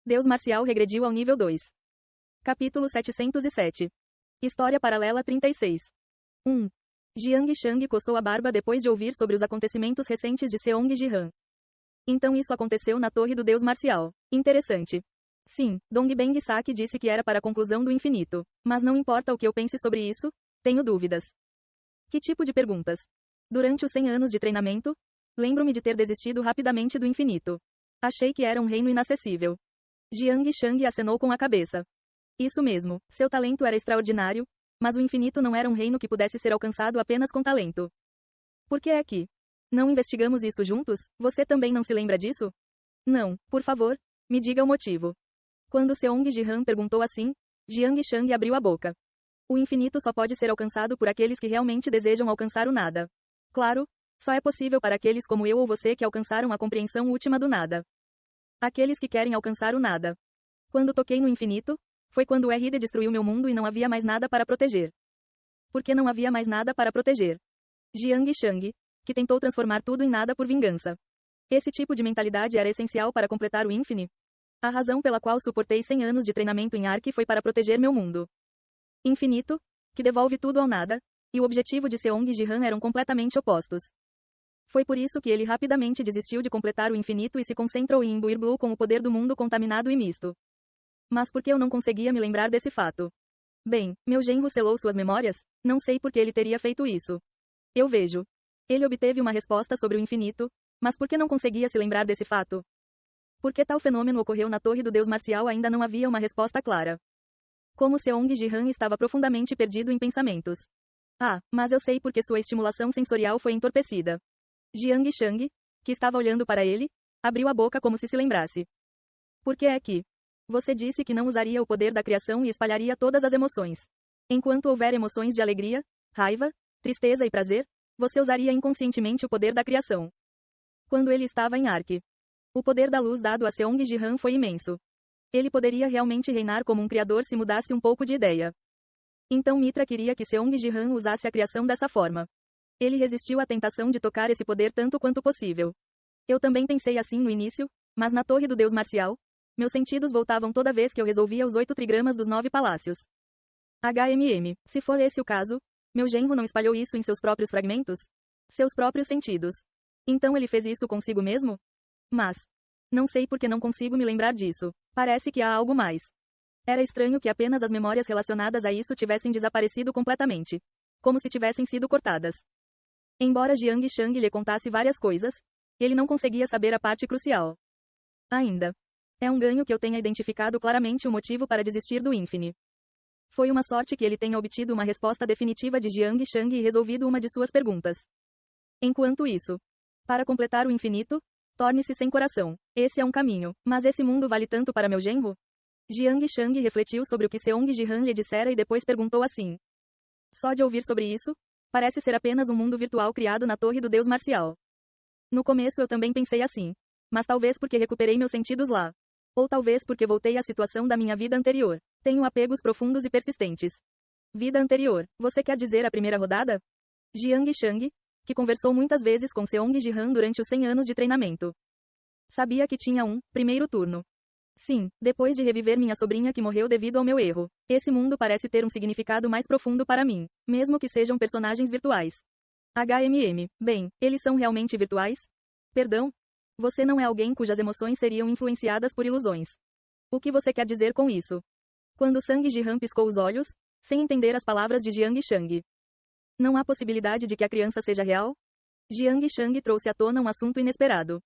Deus marcial regrediu ao nível 2. Capítulo 707. História paralela 36. 1. Jiang Shang coçou a barba depois de ouvir sobre os acontecimentos recentes de Seong Ji-han. Então isso aconteceu na Torre do Deus Marcial. Interessante. Sim, Dongbeng Saki disse que era para a conclusão do infinito. Mas não importa o que eu pense sobre isso, tenho dúvidas. Que tipo de perguntas? Durante os 100 anos de treinamento, lembro-me de ter desistido rapidamente do infinito. Achei que era um reino inacessível. Jiang Shang acenou com a cabeça. Isso mesmo, seu talento era extraordinário, mas o infinito não era um reino que pudesse ser alcançado apenas com talento. Por que é que não investigamos isso juntos? Você também não se lembra disso? Não, por favor, me diga o motivo. Quando Seong Ji-han perguntou assim, Jiang Shang abriu a boca. O infinito só pode ser alcançado por aqueles que realmente desejam alcançar o nada. Claro, só é possível para aqueles como eu ou você que alcançaram a compreensão última do nada. Aqueles que querem alcançar o nada. Quando toquei no infinito, foi quando o RD destruiu meu mundo e não havia mais nada para proteger. Por que não havia mais nada para proteger? Jiang Shang, que tentou transformar tudo em nada por vingança. Esse tipo de mentalidade era essencial para completar o Infinite. A razão pela qual suportei 100 anos de treinamento em Ark foi para proteger meu mundo. Infinito, que devolve tudo ao nada, e o objetivo de Seong Ji-han eram completamente opostos. Foi por isso que ele rapidamente desistiu de completar o infinito e se concentrou em imbuir Blue com o poder do mundo contaminado e misto. Mas por que eu não conseguia me lembrar desse fato? Bem, meu genro selou suas memórias, não sei por que ele teria feito isso. Eu vejo. Ele obteve uma resposta sobre o infinito, mas por que não conseguia se lembrar desse fato? Por que tal fenômeno ocorreu na Torre do Deus Marcial ainda não havia uma resposta clara. Como Seong Ji-han estava profundamente perdido em pensamentos. Ah, mas eu sei porque sua estimulação sensorial foi entorpecida. Jiang Shang, que estava olhando para ele, abriu a boca como se lembrasse. Por que é que você disse que não usaria o poder da criação e espalharia todas as emoções? Enquanto houver emoções de alegria, raiva, tristeza e prazer, você usaria inconscientemente o poder da criação. Quando ele estava em Ark, o poder da luz dado a Seong Ji-han foi imenso. Ele poderia realmente reinar como um criador se mudasse um pouco de ideia. Então Mitra queria que Seong Ji-han usasse a criação dessa forma. Ele resistiu à tentação de tocar esse poder tanto quanto possível. Eu também pensei assim no início, mas na Torre do Deus Marcial, meus sentidos voltavam toda vez que eu resolvia os 8 trigramas dos 9 palácios. Se for esse o caso, meu genro não espalhou isso em seus próprios fragmentos? Seus próprios sentidos. Então ele fez isso consigo mesmo? Mas não sei porque não consigo me lembrar disso. Parece que há algo mais. Era estranho que apenas as memórias relacionadas a isso tivessem desaparecido completamente. Como se tivessem sido cortadas. Embora Jiang Shang lhe contasse várias coisas, ele não conseguia saber a parte crucial. Ainda. É um ganho que eu tenha identificado claramente o motivo para desistir do Infinite. Foi uma sorte que ele tenha obtido uma resposta definitiva de Jiang Shang e resolvido uma de suas perguntas. Enquanto isso, para completar o infinito, torne-se sem coração. Esse é um caminho, mas esse mundo vale tanto para meu genro? Jiang Shang refletiu sobre o que Seong Ji-han lhe dissera e depois perguntou assim. Só de ouvir sobre isso, parece ser apenas um mundo virtual criado na Torre do Deus Marcial. No começo eu também pensei assim. Mas talvez porque recuperei meus sentidos lá. Ou talvez porque voltei à situação da minha vida anterior. Tenho apegos profundos e persistentes. Vida anterior, você quer dizer a primeira rodada? Jiang Shang, que conversou muitas vezes com Seong Ji-han durante os 100 anos de treinamento. Sabia que tinha um primeiro turno. Sim, depois de reviver minha sobrinha que morreu devido ao meu erro. Esse mundo parece ter um significado mais profundo para mim, mesmo que sejam personagens virtuais. Bem, eles são realmente virtuais? Perdão? Você não é alguém cujas emoções seriam influenciadas por ilusões. O que você quer dizer com isso? Quando Sang Ji-han piscou os olhos, sem entender as palavras de Jiang Shang. Não há possibilidade de que a criança seja real? Jiang Shang trouxe à tona um assunto inesperado.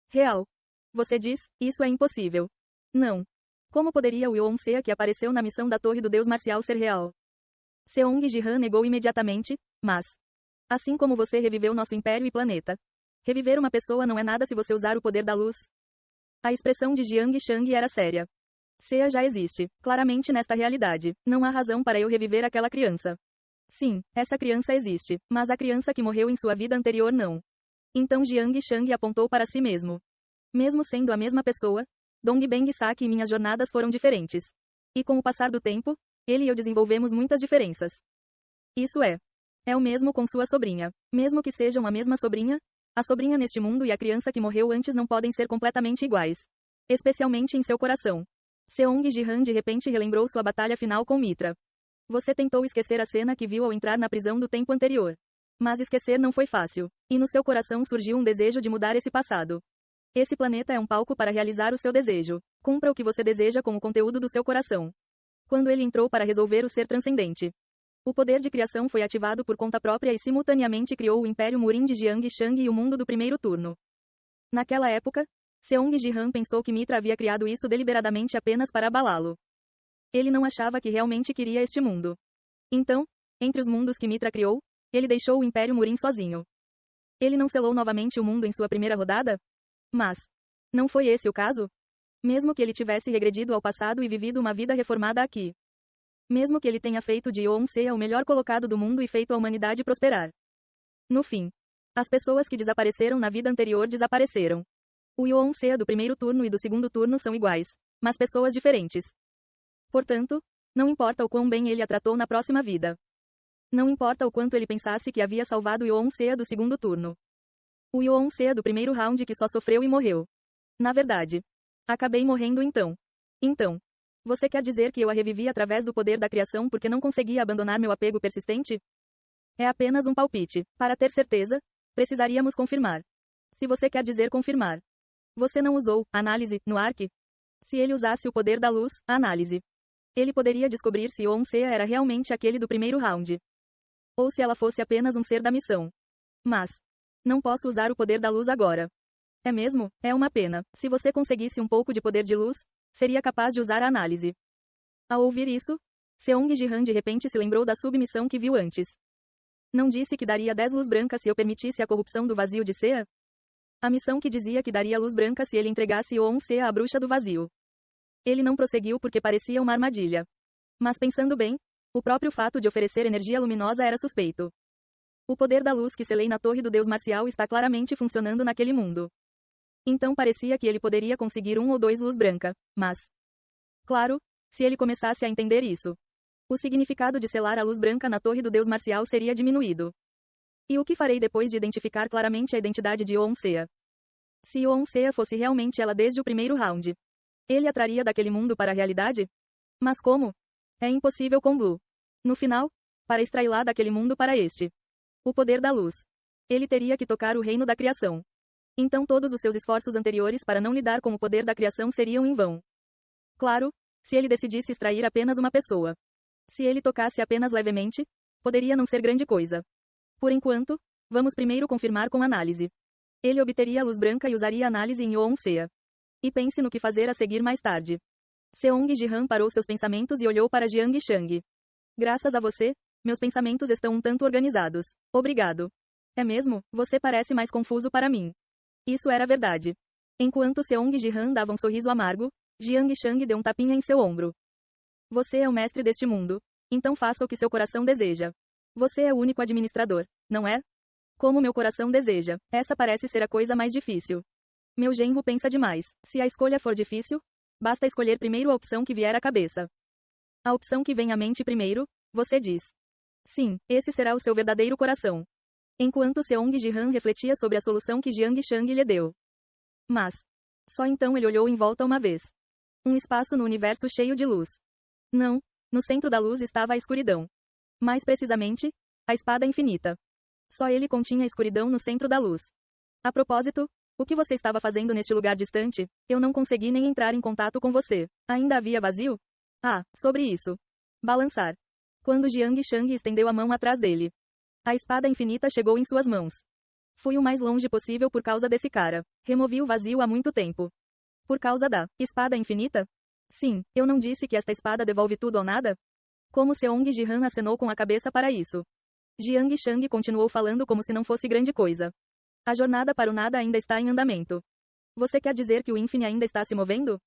Real. Você diz, isso é impossível. Não. Como poderia o Yonsea que apareceu na missão da Torre do Deus Marcial ser real? Seong Ji-han negou imediatamente, mas assim como você reviveu nosso império e planeta. Reviver uma pessoa não é nada se você usar o poder da luz. A expressão de Jiang Shang era séria. Sea já existe, claramente nesta realidade. Não há razão para eu reviver aquela criança. Sim, essa criança existe, mas a criança que morreu em sua vida anterior não. Então Jiang Shang apontou para si mesmo. Mesmo sendo a mesma pessoa, Dongbeng Saki e minhas jornadas foram diferentes. E com o passar do tempo, ele e eu desenvolvemos muitas diferenças. Isso é. É o mesmo com sua sobrinha. Mesmo que sejam a mesma sobrinha, a sobrinha neste mundo e a criança que morreu antes não podem ser completamente iguais. especialmente em seu coração. Seong Ji-han de repente relembrou sua batalha final com Mitra. Você tentou esquecer a cena que viu ao entrar na prisão do tempo anterior. Mas esquecer não foi fácil. E no seu coração surgiu um desejo de mudar esse passado. Esse planeta é um palco para realizar o seu desejo. Cumpra o que você deseja com o conteúdo do seu coração. Quando ele entrou para resolver o ser transcendente, o poder de criação foi ativado por conta própria e simultaneamente criou o Império Murin de Jiang Shang e o mundo do primeiro turno. Naquela época, Seong Ji-han pensou que Mitra havia criado isso deliberadamente apenas para abalá-lo. Ele não achava que realmente queria este mundo. Então, entre os mundos que Mitra criou, ele deixou o Império Murin sozinho. Ele não selou novamente o mundo em sua primeira rodada? Mas, não foi esse o caso? Mesmo que ele tivesse regredido ao passado e vivido uma vida reformada aqui. Mesmo que ele tenha feito de Yoon-se o melhor colocado do mundo e feito a humanidade prosperar. No fim, as pessoas que desapareceram na vida anterior desapareceram. O Yoon-se do primeiro turno e do segundo turno são iguais, mas pessoas diferentes. Portanto, não importa o quão bem ele a tratou na próxima vida. Não importa o quanto ele pensasse que havia salvado o Yoon-se do segundo turno. O Yoon-se do primeiro round que só sofreu e morreu. Na verdade, acabei morrendo então. Então, você quer dizer que eu a revivi através do poder da criação porque não conseguia abandonar meu apego persistente? É apenas um palpite. Para ter certeza, precisaríamos confirmar. Se você quer dizer confirmar. Você não usou análise no Ark? Se ele usasse o poder da luz, a análise. Ele poderia descobrir se Yoon-se era realmente aquele do primeiro round. Ou se ela fosse apenas um ser da missão. Mas, não posso usar o poder da luz agora. É mesmo? É uma pena. Se você conseguisse um pouco de poder de luz, seria capaz de usar a análise. Ao ouvir isso, Seong Ji-han de repente se lembrou da submissão que viu antes. Não disse que daria 10 luz branca se eu permitisse a corrupção do vazio de Sea? A missão que dizia que daria luz branca se ele entregasse Yoon-se à bruxa do vazio. Ele não prosseguiu porque parecia uma armadilha. Mas pensando bem, o próprio fato de oferecer energia luminosa era suspeito. O poder da luz que selei na torre do deus marcial está claramente funcionando naquele mundo. Então parecia que ele poderia conseguir 1 ou 2 luz branca, mas... Claro, se ele começasse a entender isso. O significado de selar a luz branca na torre do deus marcial seria diminuído. E o que farei depois de identificar claramente a identidade de Yoon-se? Se Yoon-se fosse realmente ela desde o primeiro round, ele a traria daquele mundo para a realidade? Mas como? É impossível com Blue. No final, para extraí-la daquele mundo para este. O poder da luz. Ele teria que tocar o reino da criação. Então todos os seus esforços anteriores para não lidar com o poder da criação seriam em vão. Claro, se ele decidisse extrair apenas uma pessoa. Se ele tocasse apenas levemente, poderia não ser grande coisa. Por enquanto, vamos primeiro confirmar com análise. Ele obteria a luz branca e usaria a análise em Yoon-se. E pense no que fazer a seguir mais tarde. Seong Ji-han parou seus pensamentos e olhou para Jiang Shang. Graças a você, meus pensamentos estão um tanto organizados. Obrigado. É mesmo? Você parece mais confuso para mim. Isso era verdade. Enquanto Seong Ji-han dava um sorriso amargo, Jiang Shang deu um tapinha em seu ombro. Você é o mestre deste mundo. Então faça o que seu coração deseja. Você é o único administrador, não é? Como meu coração deseja. Essa parece ser a coisa mais difícil. Meu genro pensa demais. Se a escolha for difícil, basta escolher primeiro a opção que vier à cabeça. A opção que vem à mente primeiro, você diz. Sim, esse será o seu verdadeiro coração. Enquanto Seong Ji-han refletia sobre a solução que Jiang Shang lhe deu. Mas, só então ele olhou em volta uma vez. Um espaço no universo cheio de luz. Não, no centro da luz estava a escuridão. Mais precisamente, a espada infinita. Só ele continha a escuridão no centro da luz. A propósito, o que você estava fazendo neste lugar distante? Eu não consegui nem entrar em contato com você. Ainda havia vazio? Ah, sobre isso. Balançar. Quando Jiang Shang estendeu a mão atrás dele. A espada infinita chegou em suas mãos. Fui o mais longe possível por causa desse cara. Removi o vazio há muito tempo. Por causa da espada infinita? Sim, eu não disse que esta espada devolve tudo ou nada? Como Seong Ji-han acenou com a cabeça para isso. Jiang Shang continuou falando como se não fosse grande coisa. A jornada para o nada ainda está em andamento. Você quer dizer que o Infine ainda está se movendo?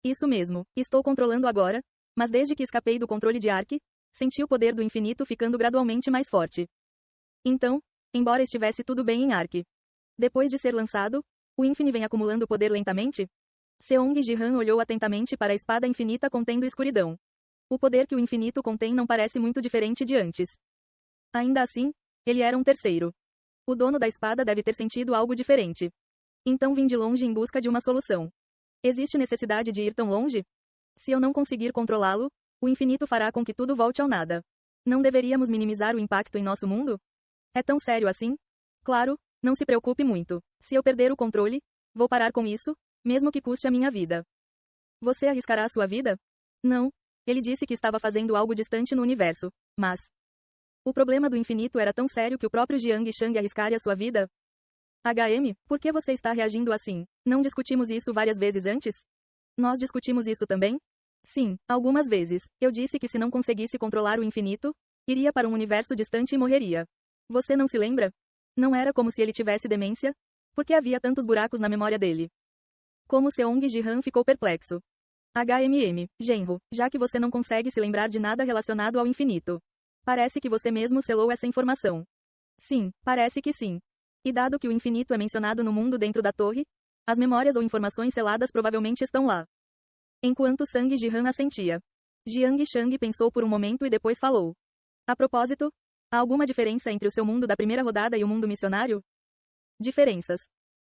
Isso mesmo, estou controlando agora, mas desde que escapei do controle de Ark, senti o poder do infinito ficando gradualmente mais forte. Então, embora estivesse tudo bem em Ark, depois de ser lançado, o Infine vem acumulando poder lentamente? Seong Ji-han olhou atentamente para a espada infinita contendo escuridão. O poder que o infinito contém não parece muito diferente de antes. Ainda assim, ele era um terceiro. O dono da espada deve ter sentido algo diferente. Então vim de longe em busca de uma solução. Existe necessidade de ir tão longe? Se eu não conseguir controlá-lo, o infinito fará com que tudo volte ao nada. Não deveríamos minimizar o impacto em nosso mundo? É tão sério assim? Claro, não se preocupe muito. Se eu perder o controle, vou parar com isso, mesmo que custe a minha vida. Você arriscará a sua vida? Não. Ele disse que estava fazendo algo distante no universo, mas o problema do infinito era tão sério que o próprio Jiang Shang arriscaria sua vida? HM, por que você está reagindo assim? Não discutimos isso várias vezes antes? Nós discutimos isso também? Sim, algumas vezes. Eu disse que se não conseguisse controlar o infinito, iria para um universo distante e morreria. Você não se lembra? Não era como se ele tivesse demência? Por que havia tantos buracos na memória dele? Como Seong Ji-han ficou perplexo. Genro, já que você não consegue se lembrar de nada relacionado ao infinito. Parece que você mesmo selou essa informação. Sim, parece que sim. E dado que o infinito é mencionado no mundo dentro da torre, as memórias ou informações seladas provavelmente estão lá. Enquanto Sang Ji-han assentia, Jiang Shang pensou por um momento e depois falou. A propósito, há alguma diferença entre o seu mundo da primeira rodada e o mundo missionário? Diferenças.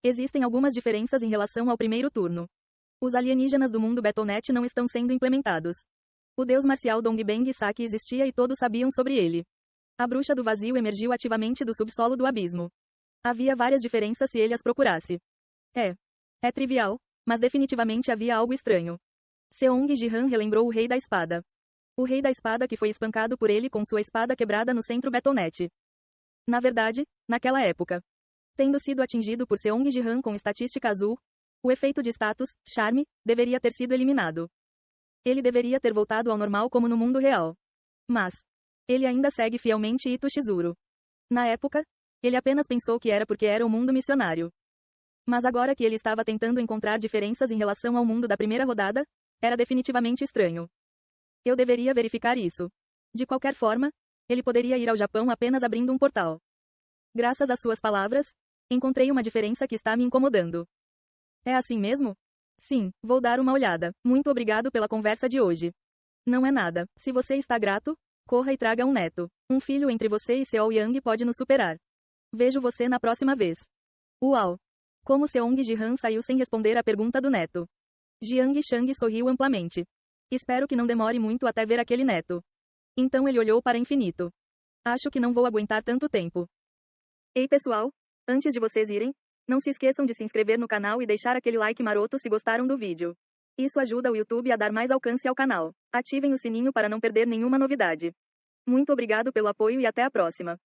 Existem algumas diferenças em relação ao primeiro turno. Os alienígenas do mundo Battle.net não estão sendo implementados. O deus marcial Dongbang Saki existia e todos sabiam sobre ele. A bruxa do vazio emergiu ativamente do subsolo do abismo. Havia várias diferenças se ele as procurasse. É trivial, mas definitivamente havia algo estranho. Seong Ji-han relembrou o Rei da Espada. O Rei da Espada que foi espancado por ele com sua espada quebrada no centro Battle.net. Na verdade, naquela época, tendo sido atingido por Seong Ji-han com estatística azul, o efeito de status, charme, deveria ter sido eliminado. Ele deveria ter voltado ao normal como no mundo real. Mas ele ainda segue fielmente Ito Shizuru. Na época, ele apenas pensou que era porque era o mundo missionário. Mas agora que ele estava tentando encontrar diferenças em relação ao mundo da primeira rodada, era definitivamente estranho. Eu deveria verificar isso. De qualquer forma, ele poderia ir ao Japão apenas abrindo um portal. Graças às suas palavras, encontrei uma diferença que está me incomodando. É assim mesmo? Sim, vou dar uma olhada. Muito obrigado pela conversa de hoje. Não é nada. Se você está grato, corra e traga um neto. Um filho entre você e Seol Yang pode nos superar. Vejo você na próxima vez. Uau! Como Seong Ji-han saiu sem responder à pergunta do neto. Jiang Shang sorriu amplamente. Espero que não demore muito até ver aquele neto. Então ele olhou para o infinito. Acho que não vou aguentar tanto tempo. Ei pessoal, antes de vocês irem, não se esqueçam de se inscrever no canal e deixar aquele like maroto se gostaram do vídeo. Isso ajuda o YouTube a dar mais alcance ao canal. Ativem o sininho para não perder nenhuma novidade. Muito obrigado pelo apoio e até a próxima.